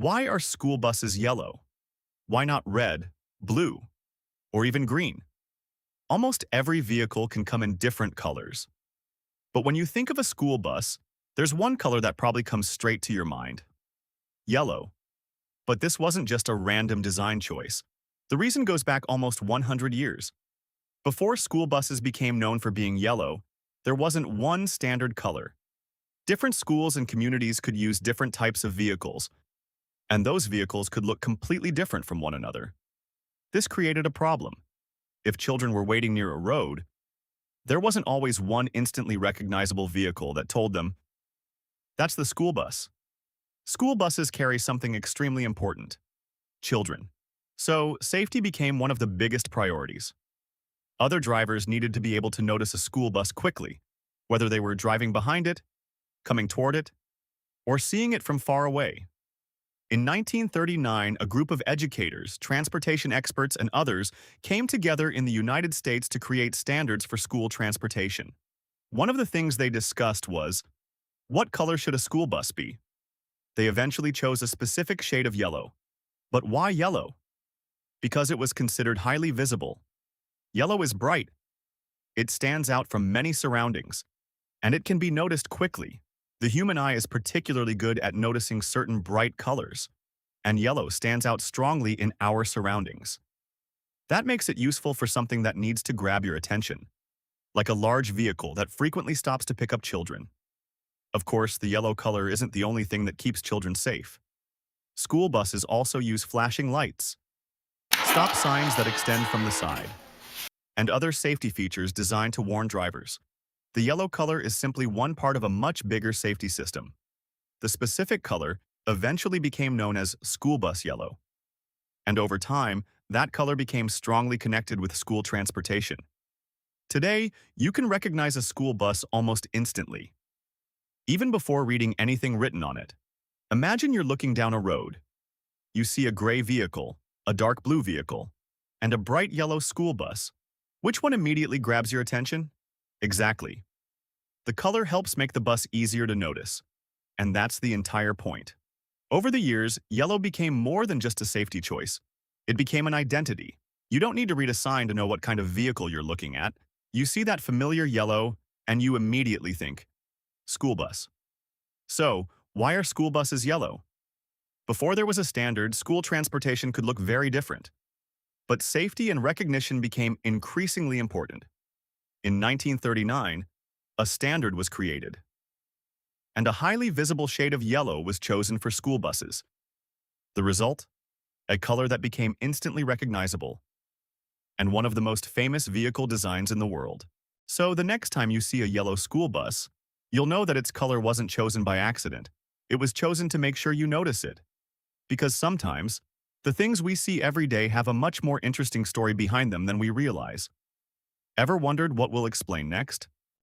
Why are school buses yellow? Why not red, blue, or even green? Almost every vehicle can come in different colors. But when you think of a school bus, there's one color that probably comes straight to your mind: yellow. But this wasn't just a random design choice. The reason goes back almost 100 years. Before school buses became known for being yellow, there wasn't one standard color. Different schools and communities could use different types of vehicles, and those vehicles could look completely different from one another. This created a problem. If children were waiting near a road, there wasn't always one instantly recognizable vehicle that told them, "That's the school bus." School buses carry something extremely important: children. So, safety became one of the biggest priorities. Other drivers needed to be able to notice a school bus quickly, whether they were driving behind it, coming toward it, or seeing it from far away. In 1939, a group of educators, transportation experts, and others came together in the United States to create standards for school transportation. One of the things they discussed was, what color should a school bus be? They eventually chose a specific shade of yellow. But why yellow? Because it was considered highly visible. Yellow is bright. It stands out from many surroundings, and it can be noticed quickly. The human eye is particularly good at noticing certain bright colors, and yellow stands out strongly in our surroundings. That makes it useful for something that needs to grab your attention, like a large vehicle that frequently stops to pick up children. Of course, the yellow color isn't the only thing that keeps children safe. School buses also use flashing lights, stop signs that extend from the side, and other safety features designed to warn drivers. The yellow color is simply one part of a much bigger safety system. The specific color eventually became known as school bus yellow. And over time, that color became strongly connected with school transportation. Today, you can recognize a school bus almost instantly, even before reading anything written on it. Imagine you're looking down a road. You see a gray vehicle, a dark blue vehicle, and a bright yellow school bus. Which one immediately grabs your attention? Exactly. The color helps make the bus easier to notice, and that's the entire point. Over the years, yellow became more than just a safety choice. It became an identity. You don't need to read a sign to know what kind of vehicle you're looking at. You see that familiar yellow, and you immediately think, school bus. So, why are school buses yellow? Before there was a standard, school transportation could look very different. But safety and recognition became increasingly important. In 1939, a standard was created, and a highly visible shade of yellow was chosen for school buses. The result? A color that became instantly recognizable, and one of the most famous vehicle designs in the world. So the next time you see a yellow school bus, you'll know that its color wasn't chosen by accident. It was chosen to make sure you notice it. Because sometimes, the things we see every day have a much more interesting story behind them than we realize. Ever wondered what we'll explain next?